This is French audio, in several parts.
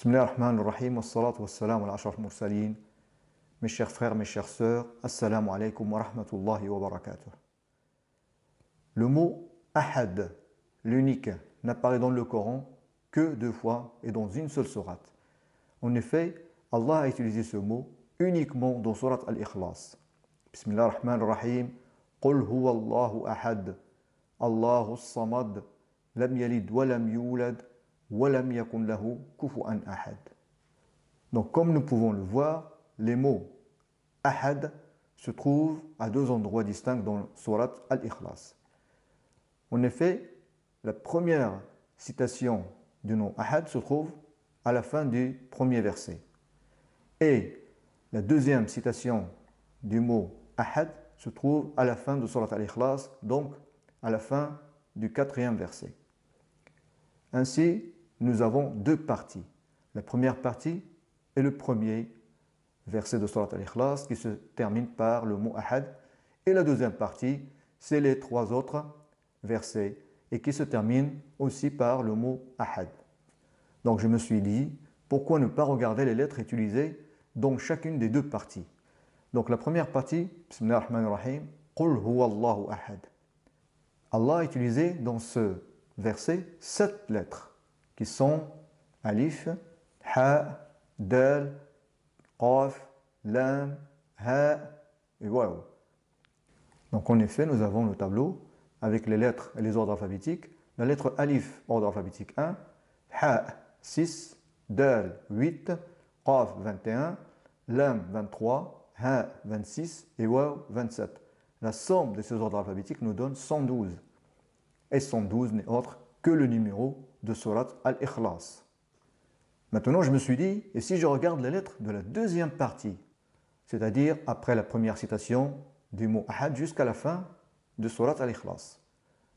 Bismillahirrahmanirrahim, wassalatu wassalamu ala ashraf mursalin. Mes chers frères, mes chères sœurs, assalamu alaikum wa rahmatullahi wa barakatuh. Le mot ahad, l'unique, n'apparaît dans le Coran que 2 fois et dans une seule sourate. En effet, Allah a utilisé ce mot uniquement dans sourate Al-Ikhlas. Bismillahirrahmanirrahim. Qul huwa Allahu ahad, Allahu samad, lam yalid wa lam yulad, wa lam yakun lahu kufuwan ahad. Donc comme nous pouvons le voir, les mots ahad se trouvent à 2 endroits distincts dans sourate Al-Ikhlas. En effet, la première citation du nom ahad se trouve à la fin du premier verset. Et la deuxième citation du mot ahad se trouve à la fin de sourate Al-Ikhlas, donc à la fin du 4e verset. Ainsi, nous avons 2 parties. La première partie est le premier verset de sourate Al-Ikhlas qui se termine par le mot ahad. Et la deuxième partie, c'est les 3 autres versets et qui se terminent aussi par le mot ahad. Donc je me suis dit, pourquoi ne pas regarder les lettres utilisées dans chacune des 2 parties? Donc la première partie, Bismillahirrahmanirrahim, Qul huwa Allahu ahad. Allah a utilisé dans ce verset 7 lettres qui sont alif, ha, dal, qaf, lam, ha et waw. Donc en effet, nous avons le tableau avec les lettres et les ordres alphabétiques. La lettre alif, ordre alphabétique 1, ha, 6, dal, 8, qaf, 21, lam, 23, ha, 26 et waw, 27. La somme de ces ordres alphabétiques nous donne 112. Et 112 n'est autre que le numéro de sourate Al-Ikhlas. Maintenant, je me suis dit, et si je regarde les lettres de la deuxième partie, c'est-à-dire après la première citation du mot ahad jusqu'à la fin de sourate Al-Ikhlas.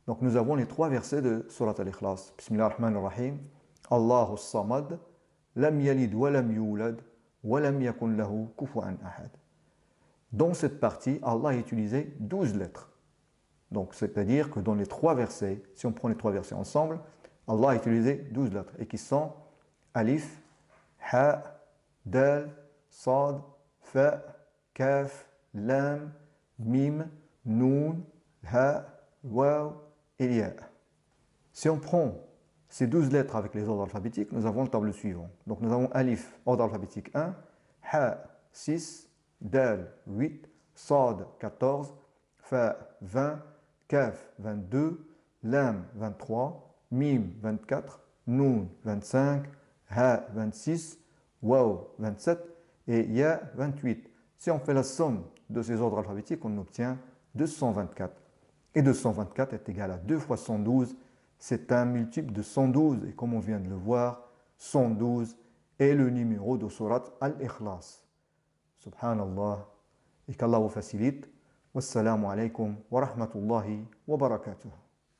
Donc nous avons les 3 versets de sourate Al-Ikhlas. Bismillahirrahmanirrahim. Allahu samad, lam yalid wa lam yulad, wa lam yakun lahu kufuwan ahad. Dans cette partie, Allah a utilisé 12 lettres. Donc c'est-à-dire que dans les 3 versets, si on prend les 3 versets ensemble, Allah a utilisé 12 lettres et qui sont alif, ha, dal, sad, fa, kaf, lam, mim, noun, ha, waw et ya. Si on prend ces 12 lettres avec les ordres alphabétiques, nous avons le tableau suivant. Donc nous avons alif, ordre alphabétique 1, ha, 6, dal, 8, sad, 14, fa, 20, kaf, 22, lam, 23, mim, 24, noun, 25, ha, 26, waw, 27 et ya, 28. Si on fait la somme de ces ordres alphabétiques, on obtient 224. Et 224 est égal à 2 fois 112. C'est un multiple de 112. Et comme on vient de le voir, 112 est le numéro de sourate Al-Ikhlas. Subhanallah. Et qu'Allah vous facilite. Wassalamu alaikum wa rahmatullahi wa barakatuh.